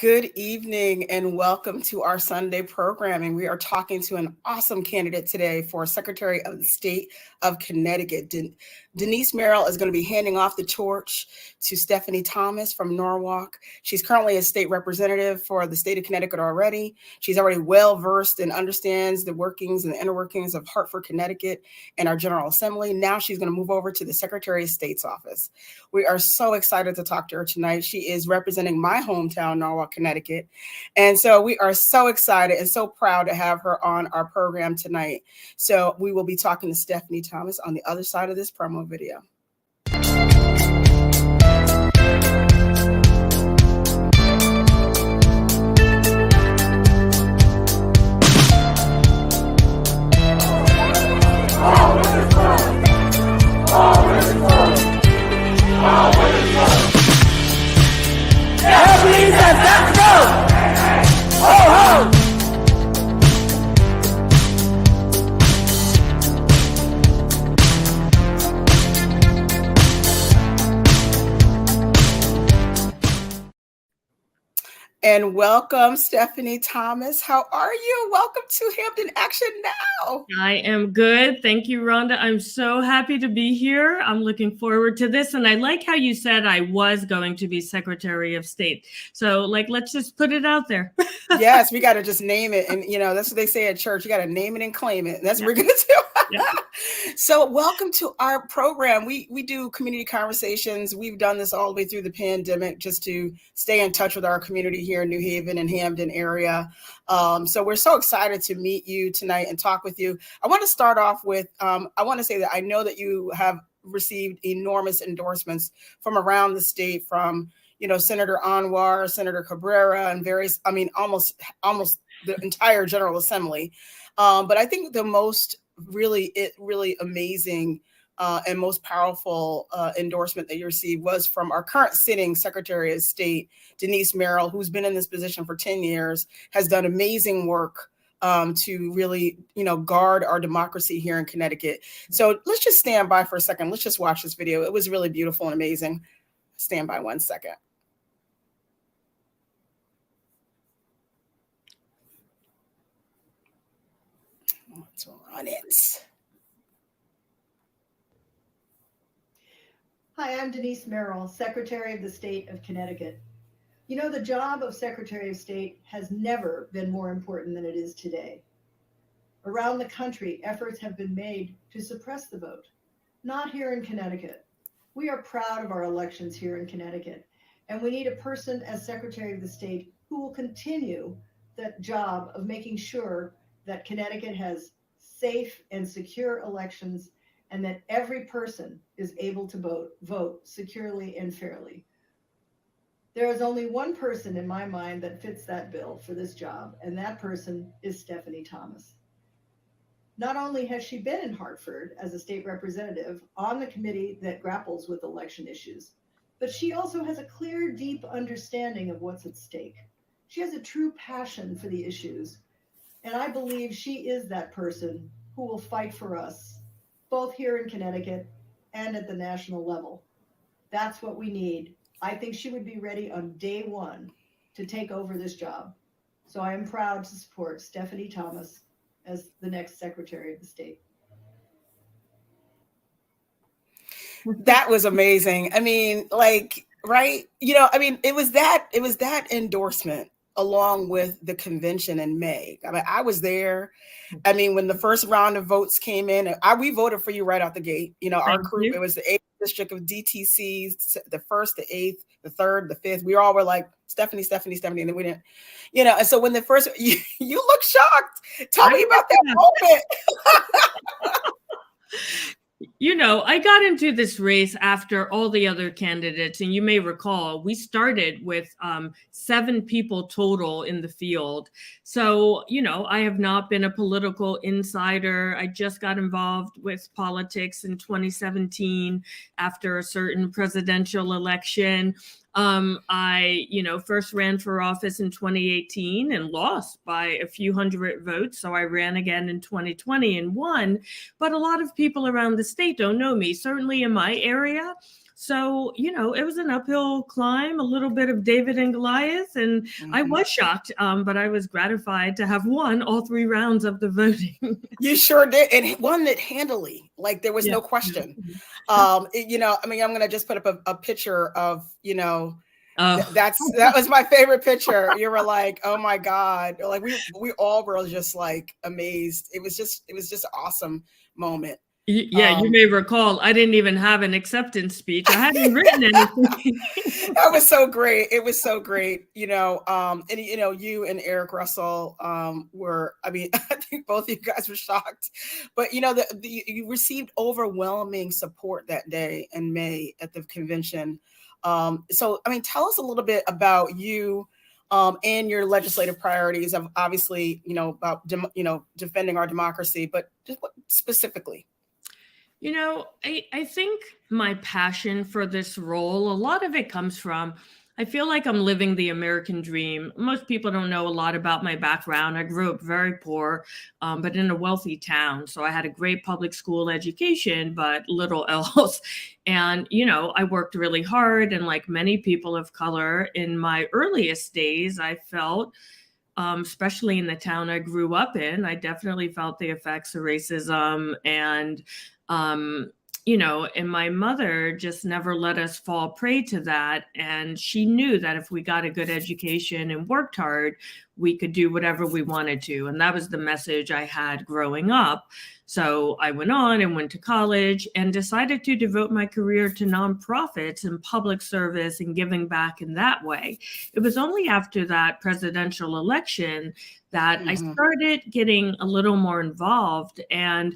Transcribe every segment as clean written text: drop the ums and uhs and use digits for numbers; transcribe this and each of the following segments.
Good evening and welcome to our Sunday programming. We are talking to an awesome candidate today for Secretary of the State of Connecticut. Denise Merrill is going to be handing off the torch to Stephanie Thomas from Norwalk. She's currently a state representative for the state of Connecticut already. She's already well versed and understands the workings and the inner workings of Hartford, Connecticut and our General Assembly. Now she's going to move over to the Secretary of State's office. We are so excited to talk to her tonight. She is representing my hometown, Norwalk, Connecticut. And so we are so excited and so proud to have her on our program tonight. So we will be talking to Stephanie Thomas on the other side of this promo video. And welcome, Stephanie Thomas. How are you? Welcome to Hampton Action Now. I am good. Thank you, Rhonda. I'm so happy to be here. I'm looking forward to this. And I like how you said I was going to be Secretary of State. So, let's just put it out there. Yes, we got to just name it. And, that's what they say at church. You got to name it and claim it. That's what we're going to do. Yeah. So welcome to our program. We do community conversations. We've done this all the way through the pandemic just to stay in touch with our community here in New Haven and Hampden area. So we're so excited to meet you tonight and talk with you. I want to start off with, I want to say that I know that you have received enormous endorsements from around the state, from Senator Anwar, Senator Cabrera, and almost the entire General Assembly. But I think the most really amazing and most powerful endorsement that you received was from our current sitting Secretary of State, Denise Merrill, who's been in this position for 10 years, has done amazing work to really, guard our democracy here in Connecticut. So let's just stand by for a second. Let's just watch this video. It was really beautiful and amazing. Stand by 1 second. Let's run it. Hi, I'm Denise Merrill, Secretary of the State of Connecticut. The job of Secretary of State has never been more important than it is today. Around the country, efforts have been made to suppress the vote. Not here in Connecticut. We are proud of our elections here in Connecticut, and we need a person as Secretary of the State who will continue that job of making sure that Connecticut has safe and secure elections and that every person is able to vote securely and fairly. There is only one person in my mind that fits that bill for this job, and that person is Stephanie Thomas. Not only has she been in Hartford as a state representative on the committee that grapples with election issues, but she also has a clear, deep understanding of what's at stake. She has a true passion for the issues, and I believe she is that person who will fight for us, both here in Connecticut and at the national level. That's what we need. I think she would be ready on day one to take over this job. So I am proud to support Stephanie Thomas as the next Secretary of the State. That was amazing. Right? It was that endorsement along with the convention in May. I was there. When the first round of votes came in, we voted for you right out the gate. Our group, it was the 8th district of DTC, the 1st, the 8th, the 3rd, the 5th. We all were like, Stephanie, and then we didn't, and so when the first, you look shocked. Tell me about that moment. I got into this race after all the other candidates, and you may recall, we started with 7 people total in the field. So, I have not been a political insider. I just got involved with politics in 2017 after a certain presidential election. I, first ran for office in 2018 and lost by a few hundred votes. So I ran again in 2020 and won. But a lot of people around the state don't know me. Certainly in my area, So, it was an uphill climb, a little bit of David and Goliath. And I was shocked, but I was gratified to have won all 3 rounds of the voting. You sure did. And won it handily. Like there was no question. I'm going to just put up a picture of, that was my favorite picture. You were like, oh my God. Like we all were just like amazed. It was just an awesome moment. Yeah, you may recall, I didn't even have an acceptance speech. I hadn't written anything. That was so great. It was so great. You and Eric Russell I think both of you guys were shocked, but you received overwhelming support that day in May at the convention. Tell us a little bit about you and your legislative priorities of obviously, about, defending our democracy, but just what specifically? I think my passion for this role, a lot of it comes from, I feel like I'm living the American dream. Most people don't know a lot about my background. I grew up very poor, but in a wealthy town. So I had a great public school education, but little else. And, I worked really hard. And like many people of color in my earliest days, I felt, especially in the town I grew up in, I definitely felt the effects of racism and and my mother just never let us fall prey to that. And she knew that if we got a good education and worked hard, we could do whatever we wanted to. And that was the message I had growing up. So I went on and went to college and decided to devote my career to nonprofits and public service and giving back in that way. It was only after that presidential election that I started getting a little more involved. And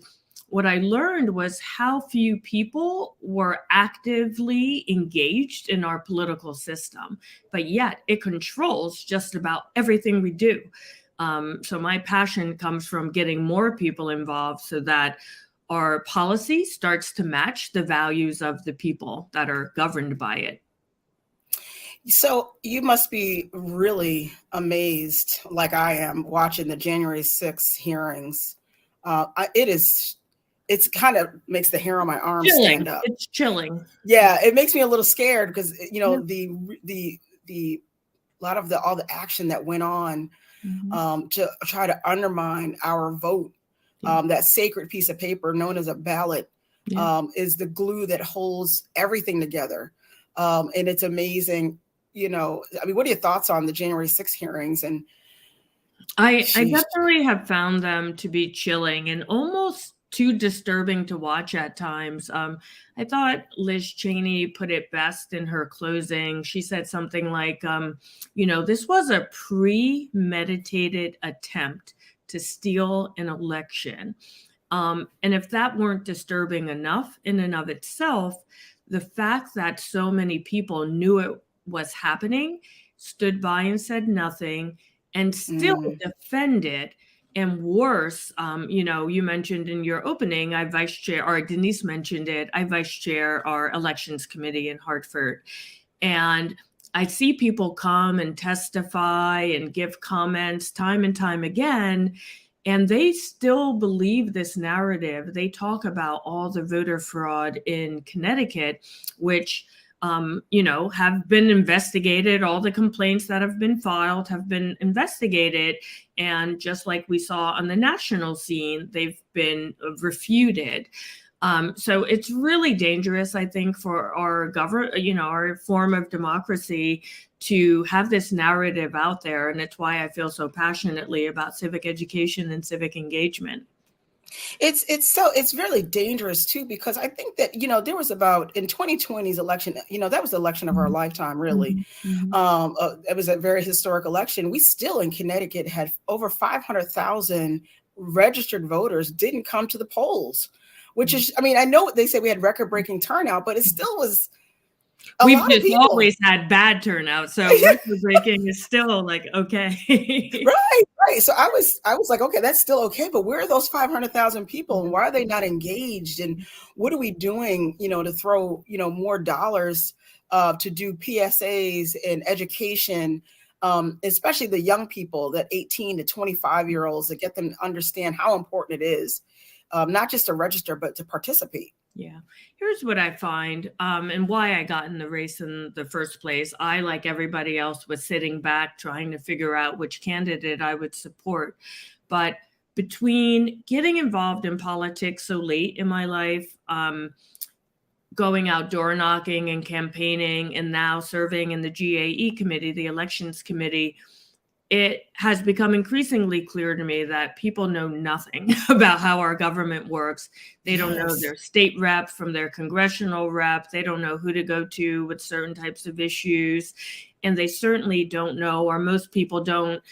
what I learned was how few people were actively engaged in our political system, but yet it controls just about everything we do. So my passion comes from getting more people involved so that our policy starts to match the values of the people that are governed by it. So you must be really amazed, like I am, watching the January 6th hearings. It's kind of makes the hair on my arm stand up. It's chilling. Yeah, it makes me a little scared because the lot of all the action that went on to try to undermine our vote. That sacred piece of paper known as a ballot is the glue that holds everything together. And it's amazing. What are your thoughts on the January 6th hearings? And I definitely have found them to be chilling and almost too disturbing to watch at times. I thought Liz Cheney put it best in her closing. She said something like, this was a premeditated attempt to steal an election. And if that weren't disturbing enough in and of itself, the fact that so many people knew it was happening, stood by and said nothing, and still defended. And worse, you mentioned in your opening, I vice chair, or Denise mentioned it, I vice chair our elections committee in Hartford. And I see people come and testify and give comments time and time again, and they still believe this narrative. They talk about all the voter fraud in Connecticut, which have been investigated. All the complaints that have been filed have been investigated. And just like we saw on the national scene, they've been refuted. So it's really dangerous, I think, for our our form of democracy to have this narrative out there. And it's why I feel so passionately about civic education and civic engagement. It's really dangerous too, because I think that, there was about in 2020's election, that was the election of our lifetime, really. It was a very historic election. We still in Connecticut had over 500,000 registered voters didn't come to the polls, which is, I know they say we had record breaking turnout, but it still was. We've just always had bad turnout, so record breaking is still like okay. Right. So I was like, okay, that's still okay, but where are those 500,000 people, and why are they not engaged? And what are we doing, to throw, more dollars to do PSAs and education, especially the young people, that 18 to 25-year-olds, to get them to understand how important it is, not just to register, but to participate. Yeah. Here's what I find, and why I got in the race in the first place. I, like everybody else, was sitting back trying to figure out which candidate I would support. But between getting involved in politics so late in my life, going out door knocking and campaigning, and now serving in the GAE committee, the elections committee, it has become increasingly clear to me that people know nothing about how our government works. They don't know their state rep from their congressional rep. They don't know who to go to with certain types of issues. And they certainly don't know, or most people don't,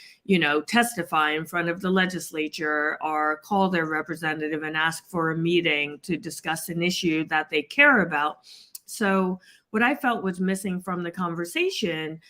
testify in front of the legislature or call their representative and ask for a meeting to discuss an issue that they care about. So what I felt was missing from the conversation,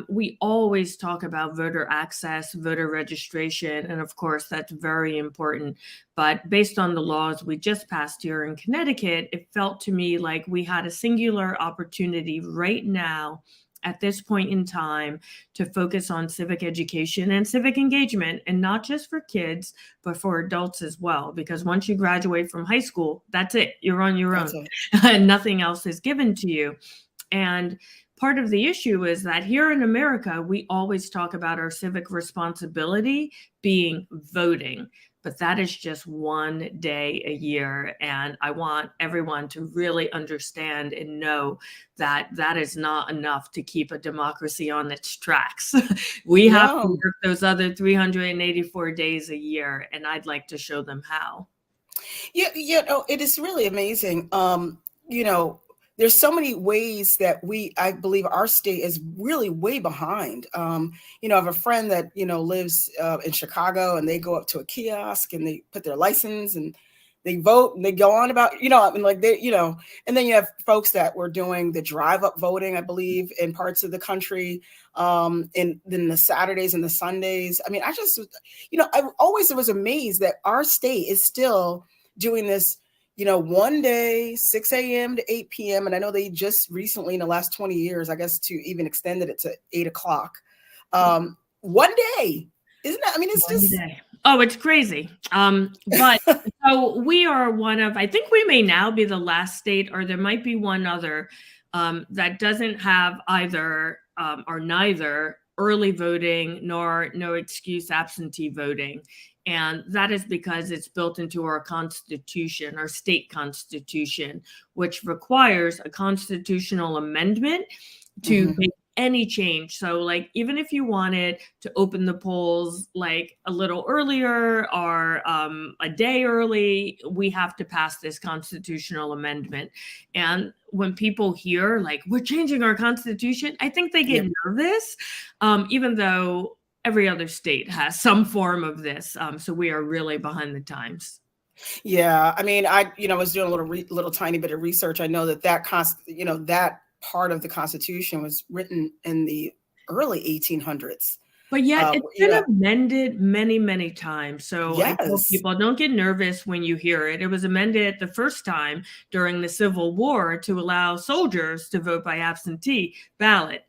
we always talk about voter access, voter registration, and of course, that's very important. But based on the laws we just passed here in Connecticut, it felt to me like we had a singular opportunity right now at this point in time to focus on civic education and civic engagement, and not just for kids, but for adults as well. Because once you graduate from high school, that's it. You're on your own. And nothing else is given to you. And part of the issue is that here in America, we always talk about our civic responsibility being voting, but that is just one day a year. And I want everyone to really understand and know that that is not enough to keep a democracy on its tracks. We have to work those other 384 days a year, and I'd like to show them how. Yeah, it is really amazing. There's so many ways that I believe our state is really way behind. I have a friend that, lives in Chicago, and they go up to a kiosk and they put their license and they vote and they go on about, and then you have folks that were doing the drive up voting, I believe, in parts of the country, and then the Saturdays and the Sundays. I mean, I always was amazed that our state is still doing this, one day, 6 a.m. to 8 p.m. And I know they just recently, in the last 20 years, I guess, to even extended it to 8 o'clock. One day, isn't that? I mean, it's just. Day. Oh, it's crazy. But so we are I think we may now be the last state, or there might be one other that doesn't have either or neither early voting nor no excuse absentee voting. And that is because it's built into our constitution, our state constitution, which requires a constitutional amendment to make any change. So like, even if you wanted to open the polls like a little earlier or a day early, we have to pass this constitutional amendment. And when people hear like, we're changing our constitution, I think they get nervous, even though every other state has some form of this. So we are really behind the times. Yeah. I mean, I was doing a little tiny bit of research. I know that part of the Constitution was written in the early 1800s. But yet it's been amended many, many times. So I tell people, don't get nervous when you hear it. It was amended the first time during the Civil War to allow soldiers to vote by absentee ballot.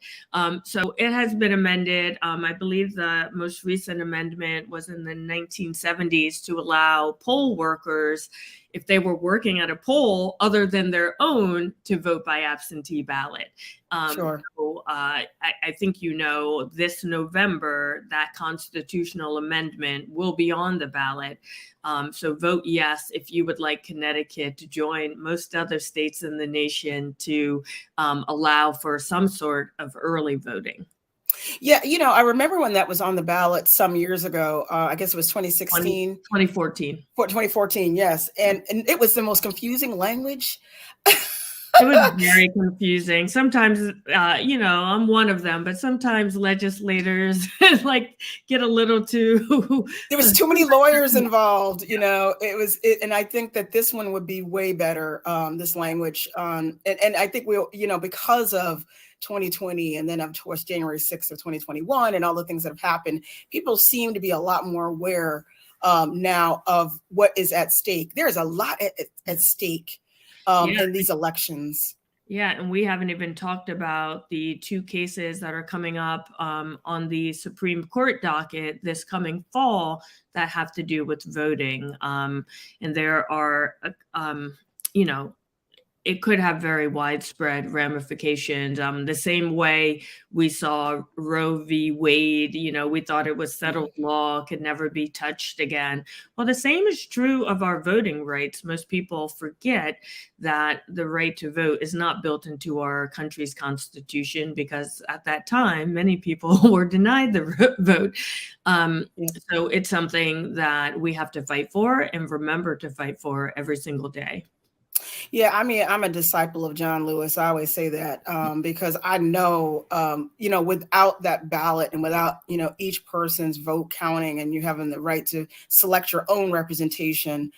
So it has been amended. I believe the most recent amendment was in the 1970s to allow poll workers, if they were working at a poll other than their own, to vote by absentee ballot. Sure. So I think, this November, that constitutional amendment will be on the ballot. So vote yes if you would like Connecticut to join most other states in the nation to allow for some sort of early voting. Yeah, I remember when that was on the ballot some years ago. I guess it was 2016. 2014. 2014, yes. And it was the most confusing language. It was very confusing. Sometimes, I'm one of them, but sometimes legislators get a little too. There was too many lawyers involved, and I think that this one would be way better, this language. And I think we'll, because of 2020 and then of course January 6th of 2021 and all the things that have happened, people seem to be a lot more aware now of what is at stake. There's a lot at stake in these elections. Yeah, and we haven't even talked about the two cases that are coming up on the Supreme Court docket this coming fall that have to do with voting. And there are you know, it could have very widespread ramifications. The same way we saw Roe v. Wade, we thought it was settled law, could never be touched again. Well, the same is true of our voting rights. Most people forget that the right to vote is not built into our country's constitution, because at that time, many people were denied the vote. So it's something that we have to fight for and remember to fight for every single day. Yeah, I mean, I'm a disciple of John Lewis. I always say that because I know, without that ballot and without, each person's vote counting and you having the right to select your own representation,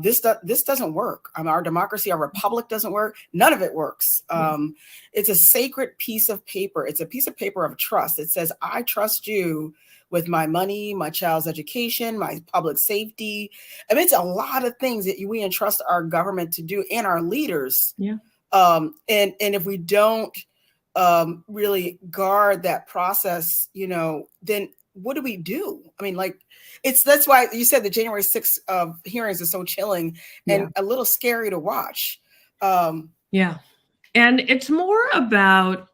this doesn't work. Our democracy, our republic doesn't work. None of it works. It's a sacred piece of paper. It's a piece of paper of trust. It says, I trust you with my money, my child's education, my public safety. I mean, it's a lot of things that we entrust our government to do and our leaders. Yeah. And if we don't really guard that process, then what do we do? I mean, that's why you said the January 6th hearings are so chilling and a little scary to watch. Yeah. And it's more about,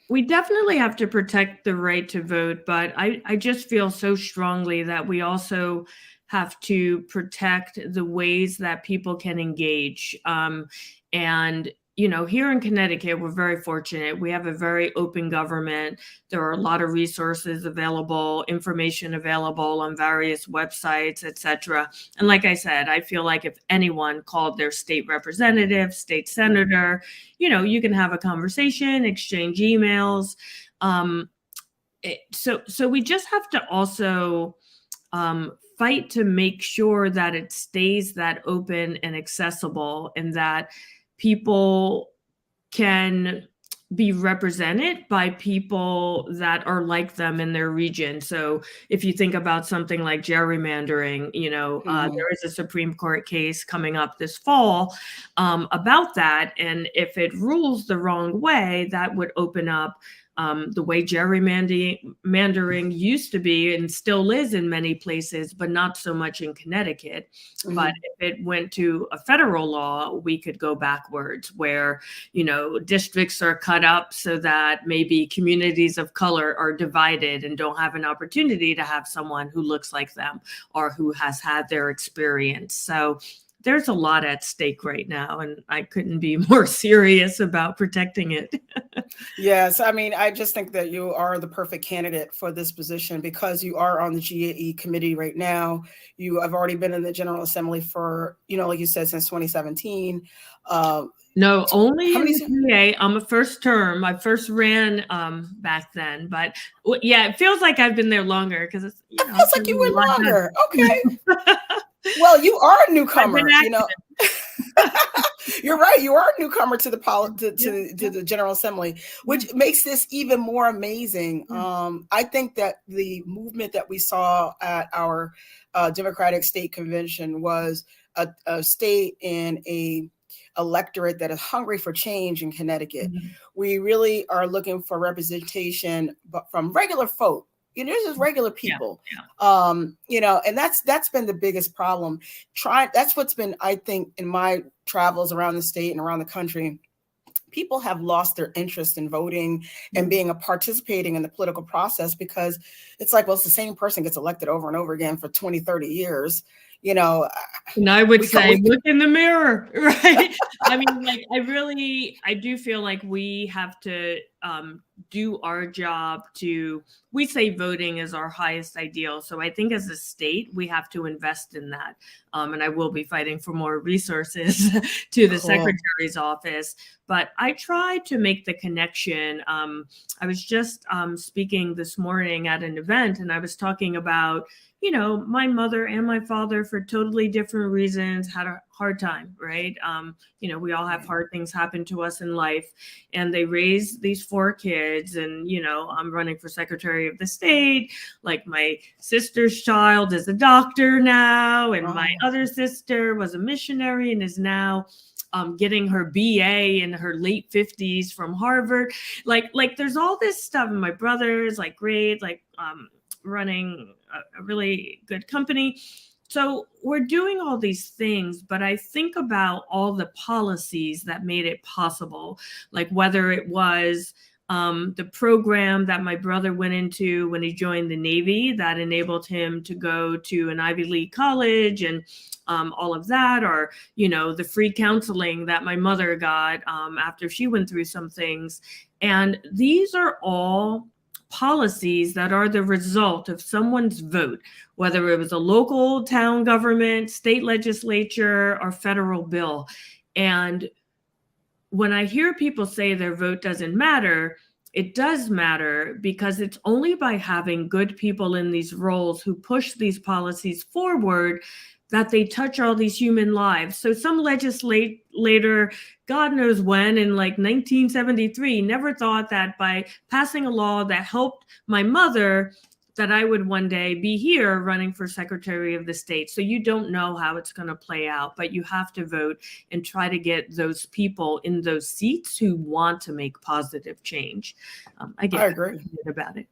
we definitely have to protect the right to vote, but I just feel so strongly that we also have to protect the ways that people can engage. And, here in Connecticut, we're very fortunate. We have a very open government. There are a lot of resources available, information available on various websites, et cetera. And like I said, I feel like if anyone called their state representative, state senator, you can have a conversation, exchange emails. So we just have to also fight to make sure that it stays that open and accessible, and that people can be represented by people that are like them in their region. So if you think about something like gerrymandering, there is a Supreme Court case coming up this fall about that. And if it rules the wrong way, that would open up the way gerrymandering used to be and still is in many places, but not so much in Connecticut. But if it went to a federal law, we could go backwards, where, districts are cut up so that maybe communities of color are divided and don't have an opportunity to have someone who looks like them or who has had their experience. So there's a lot at stake right now, and I couldn't be more serious about protecting it. Yes. I mean, I just think that you are the perfect candidate for this position because you are on the GAE committee right now. You have already been in the General Assembly for, like you said, since 2017. No, only in the GA. I'm a first term. I first ran back then, but yeah, it feels like I've been there longer because it feels like you were longer. Okay. Well, you are a newcomer, You're right. You are a newcomer to the General Assembly, which makes this even more amazing. I think that the movement that we saw at our Democratic State Convention was a state and a electorate that is hungry for change in Connecticut. We really are looking for representation, but from regular folk. This is regular people, and that's been the biggest problem. That's what's been, I think, in my travels around the state and around the country, people have lost their interest in voting and participating in the political process because it's like, well, it's the same person gets elected over and over again for 20, 30 years. And I would say, look in the mirror, right? I mean, I do feel like we have to do our job we say voting is our highest ideal. So I think as a state, we have to invest in that. And I will be fighting for more resources to the Secretary's office. But I try to make the connection. I was just speaking this morning at an event, and I was talking about, my mother and my father, for totally different reasons, had a hard time, right? We all have hard things happen to us in life, and they raised these 4 kids, and, I'm running for Secretary of the State. Like, my sister's child is a doctor now, and my other sister was a missionary and is now getting her BA in her late 50s from Harvard. Like there's all this stuff. And my brother is great, running a really good company. So we're doing all these things, but I think about all the policies that made it possible, like whether it was the program that my brother went into when he joined the Navy that enabled him to go to an Ivy League college and all of that, or, the free counseling that my mother got after she went through some things. And these are all policies that are the result of someone's vote, whether it was a local town government, state legislature, or federal bill. And when I hear people say their vote doesn't matter, it does matter, because it's only by having good people in these roles who push these policies forward that they touch all these human lives. So some legislator, God knows when, in like 1973, never thought that by passing a law that helped my mother, that I would one day be here running for Secretary of the State. So you don't know how it's going to play out, but you have to vote and try to get those people in those seats who want to make positive change. I agree about it.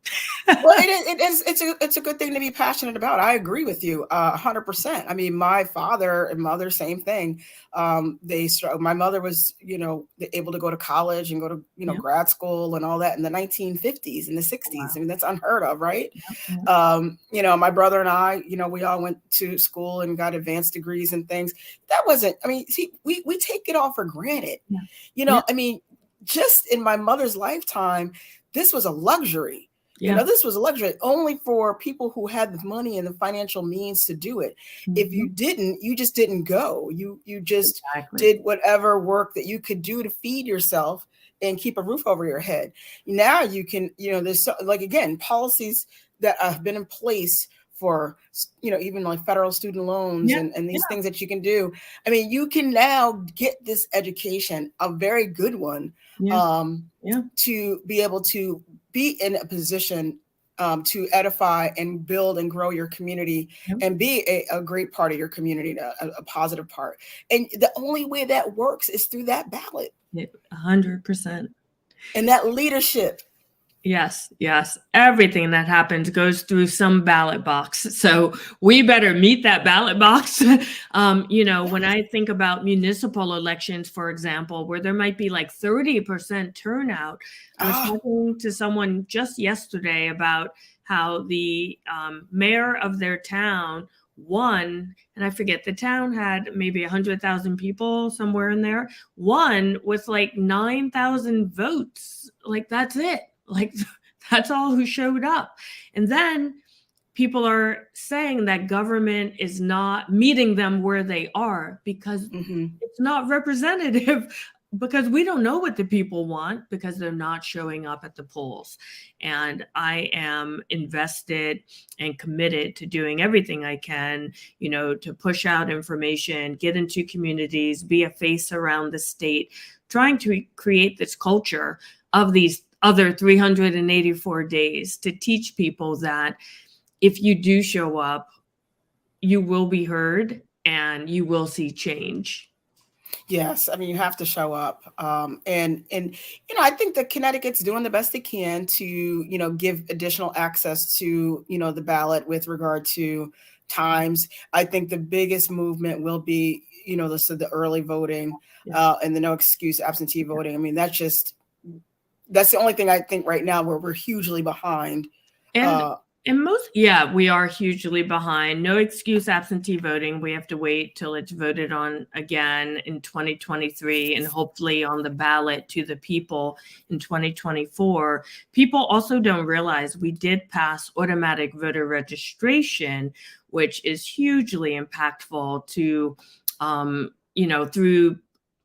Well, it's a good thing to be passionate about. I agree with you 100%. I mean, my father and mother, same thing. My mother was, able to go to college and go to, grad school and all that in the 1950s and the 60s. Wow. I mean, that's unheard of, right? Yeah. My brother and I, we all went to school and got advanced degrees and things. That wasn't, we take it all for granted. Yeah. I mean, just in my mother's lifetime, this was a luxury. Yeah. This was a luxury only for people who had the money and the financial means to do it. Mm-hmm. If you didn't, you just didn't go. You just did whatever work that you could do to feed yourself and keep a roof over your head. Now you can, there's policies that have been in place for, even like federal student loans and these things that you can do. I mean, you can now get this education, a very good one, to be able to be in a position to edify and build and grow your community and be a great part of your community, a positive part. And the only way that works is through that ballot. 100%. And that leadership. Yes. Everything that happens goes through some ballot box. So we better meet that ballot box. When I think about municipal elections, for example, where there might be like 30% turnout, I was talking to someone just yesterday about how the mayor of their town won, and I forget, the town had maybe 100,000 people, somewhere in there, won with like 9,000 votes. Like, that's it. Like, that's all who showed up. And then people are saying that government is not meeting them where they are because it's not representative, because we don't know what the people want because they're not showing up at the polls. And I am invested and committed to doing everything I can, to push out information, get into communities, be a face around the state, trying to create this culture of these other 384 days to teach people that if you do show up, you will be heard and you will see change. Yes. I mean, you have to show up. And I think that Connecticut's doing the best they can to, give additional access to, the ballot with regard to times. I think the biggest movement will be, the early voting and the no excuse absentee voting. I mean, that's the only thing I think right now where we're hugely behind. We are hugely behind. No excuse absentee voting. We have to wait till it's voted on again in 2023 and hopefully on the ballot to the people in 2024. People also don't realize we did pass automatic voter registration, which is hugely impactful to, through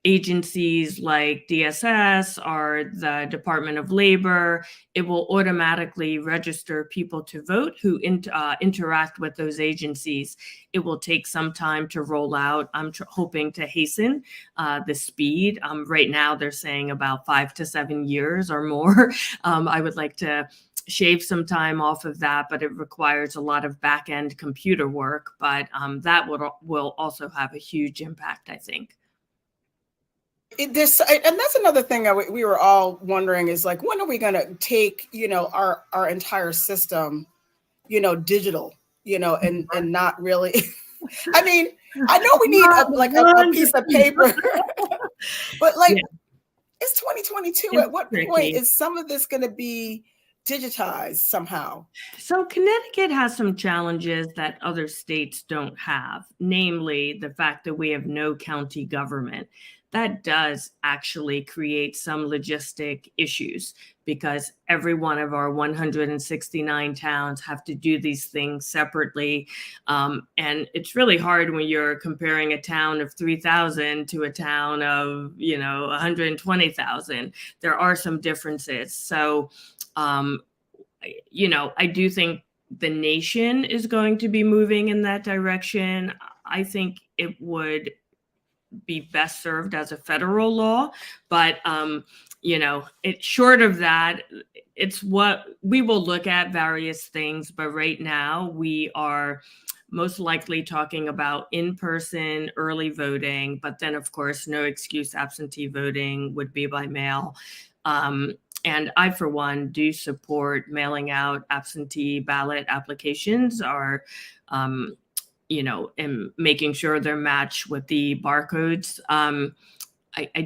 agencies like DSS or the Department of Labor. It will automatically register people to vote who interact with those agencies. It will take some time to roll out. I'm hoping to hasten the speed. Right now, they're saying about 5 to 7 years or more. I would like to shave some time off of that, but it requires a lot of back-end computer work. But that will also have a huge impact, I think. And that's another thing we were all wondering is like, when are we going to take, our entire system, digital, and not really I mean, I know we need a piece of paper, but like, it's 2022. At what point is some of this going to be digitized somehow? So Connecticut has some challenges that other states don't have, namely the fact that we have no county government. That does actually create some logistic issues because every one of our 169 towns have to do these things separately. And it's really hard when you're comparing a town of 3,000 to a town of, 120,000. There are some differences. So, I do think the nation is going to be moving in that direction. I think it would be best served as a federal law, but it's short of that. It's what we will look at various things, but right now we are most likely talking about in-person early voting, but then of course, no excuse absentee voting would be by mail. And I, for one, do support mailing out absentee ballot applications and making sure they're matched with the barcodes. I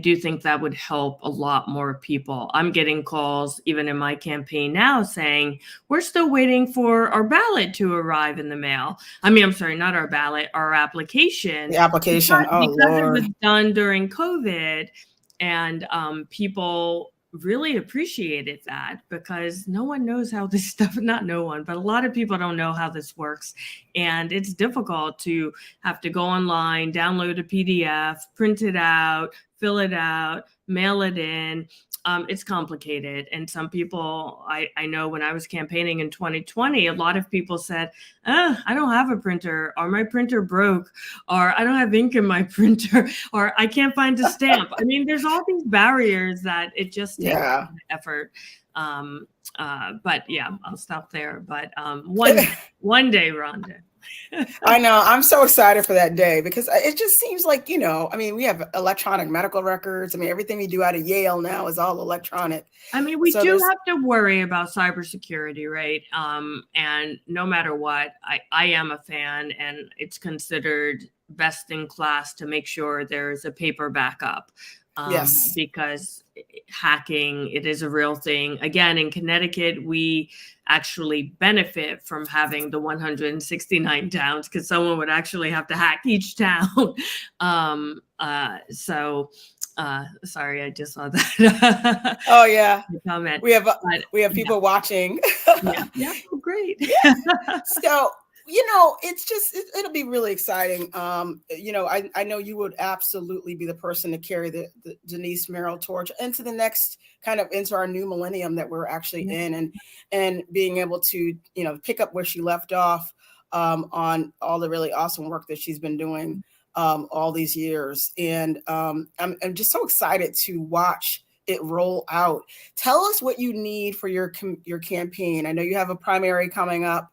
do think that would help a lot more people. I'm getting calls, even in my campaign now, saying, we're still waiting for our ballot to arrive in the mail. I mean, I'm sorry, not our ballot, our application. The application, because it was done during COVID, and people really appreciated that because no one knows how this stuff, not no one, but a lot of people don't know how this works. And it's difficult to have to go online, download a PDF, print it out, fill it out, mail it in. It's complicated. And some people, I know when I was campaigning in 2020, a lot of people said, I don't have a printer, or my printer broke, or I don't have ink in my printer, or I can't find a stamp. I mean, there's all these barriers that it just takes effort. But yeah, I'll stop there. But one day, Rhonda. I know. I'm so excited for that day because it just seems like, we have electronic medical records. I mean, everything we do out of Yale now is all electronic. I mean, we do have to worry about cybersecurity, right? And no matter what, I am a fan, and it's considered best in class to make sure there's a paper backup. Yes. Because hacking, it is a real thing. Again, in Connecticut, we actually benefit from having the 169 towns because someone would actually have to hack each town. Sorry, I just saw that. Oh yeah. Comment. We have people watching. Yeah. Oh, great. Yeah. So, it'll be really exciting. I know you would absolutely be the person to carry the Denise Merrill torch into the next into our new millennium that we're actually in, and being able to, pick up where she left off on all the really awesome work that she's been doing all these years. And I'm just so excited to watch it roll out. Tell us what you need for your campaign. I know you have a primary coming up.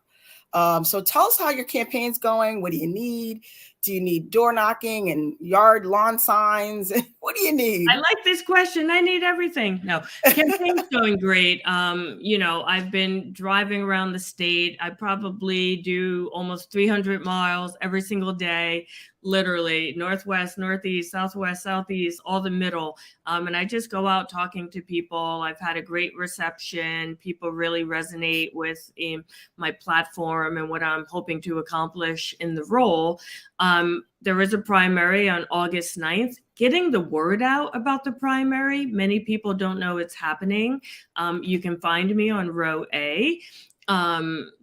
So tell us how your campaign's going. What do you need? Do you need door knocking and yard lawn signs? What do you need? I like this question. I need everything. No, campaign's going great. I've been driving around the state. I probably do almost 300 miles every single day, literally northwest, northeast, southwest, southeast, all the middle. And I just go out talking to people. I've had a great reception. People really resonate with my platform and what I'm hoping to accomplish in the role. There is a primary on August 9th. Getting the word out about the primary, many people don't know it's happening. You can find me on row A.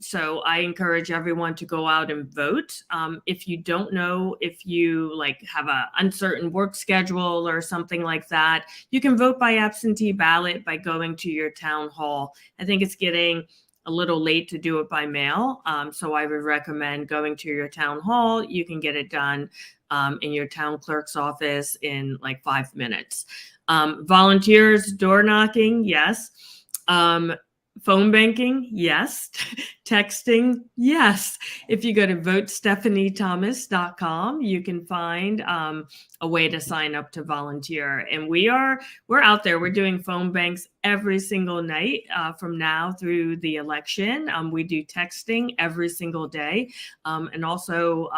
So I encourage everyone to go out and vote. If you don't know, if you have a uncertain work schedule or something like that, you can vote by absentee ballot by going to your town hall. I think it's getting a little late to do it by mail. So I would recommend going to your town hall. You can get it done in your town clerk's office in 5 minutes. Volunteers, door knocking, yes. Phone banking, yes. Texting, yes. If you go to votestephaniethomas.com, you can find a way to sign up to volunteer. And we're out there. We're doing phone banks every single night from now through the election. We do texting every single day, and also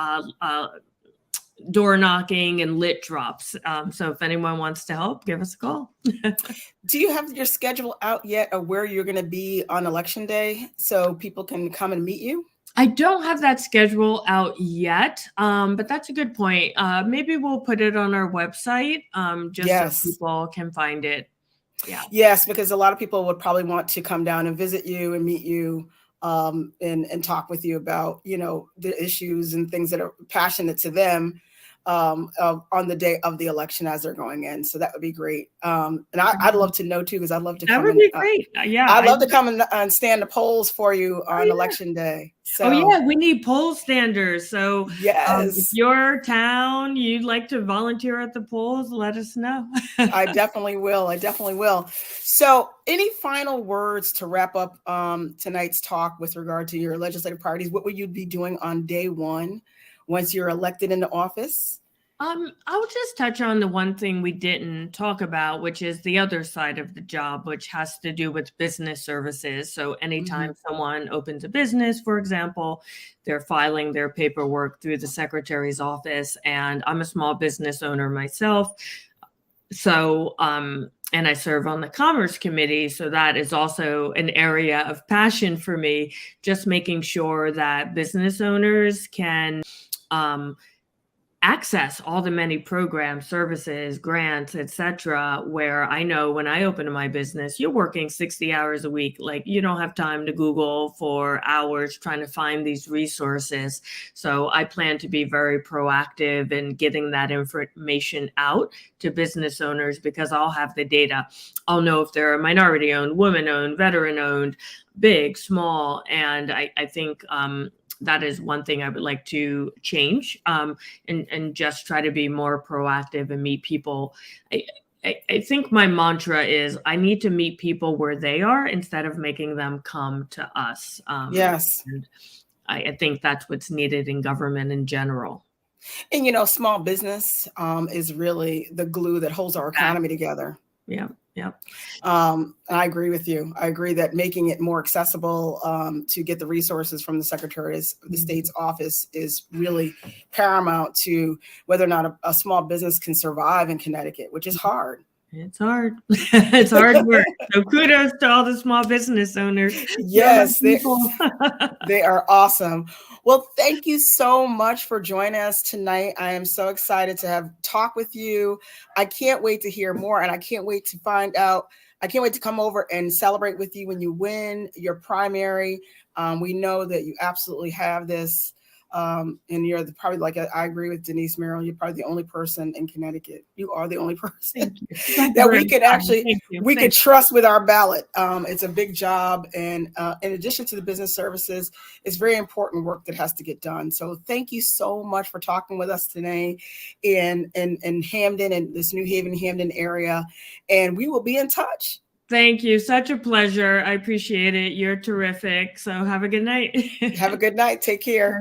door knocking and lit drops. So if anyone wants to help, give us a call. Do you have your schedule out yet of where you're going to be on election day so people can come and meet you? I don't have that schedule out yet, but that's a good point. Maybe we'll put it on our website just so people can find it. Yeah. Yes, because a lot of people would probably want to come down and visit you and meet you and talk with you about, the issues and things that are passionate to them on the day of the election as they're going in. So that would be great. And I'd love to know too, because I'd love to come. That would be great. Yeah. I'd love to come and stand the polls for you on election day. So, we need poll standers. So if your town, you'd like to volunteer at the polls, let us know. I definitely will. So any final words to wrap up tonight's talk with regard to your legislative priorities? What will you be doing on day one once you're elected into office? I'll just touch on the one thing we didn't talk about, which is the other side of the job, which has to do with business services. So anytime someone opens a business, for example, they're filing their paperwork through the secretary's office. And I'm a small business owner myself. So, and I serve on the Commerce Committee. So that is also an area of passion for me, just making sure that business owners can access all the many programs, services, grants, etc., where I know when I open my business, you're working 60 hours a week. Like you don't have time to Google for hours trying to find these resources. So I plan to be very proactive in getting that information out to business owners because I'll have the data. I'll know if they're minority owned, woman owned, veteran owned, big, small. And I think that is one thing I would like to change and just try to be more proactive and meet people. I think my mantra is I need to meet people where they are instead of making them come to us. Yes. And I think that's what's needed in government in general. And, small business is really the glue that holds our economy together. Yeah. Yeah. I agree with you. I agree that making it more accessible to get the resources from the Secretary of the State's office is really paramount to whether or not a small business can survive in Connecticut, which is hard. It's hard. It's hard work. So kudos to all the small business owners. Yes, they are awesome. Well, thank you so much for joining us tonight. I am so excited to have talk with you. I can't wait to hear more, and I can't wait to find out. I can't wait to come over and celebrate with you when you win your primary. We know that you absolutely have this. And you're probably I agree with Denise Merrill. You're probably the only person in Connecticut. You are the only person that we could could trust with our ballot. It's a big job. And in addition to the business services, it's very important work that has to get done. So thank you so much for talking with us today in Hamden and this New Haven, Hamden area. And we will be in touch. Thank you. Such a pleasure. I appreciate it. You're terrific. So have a good night. Have a good night. Take care.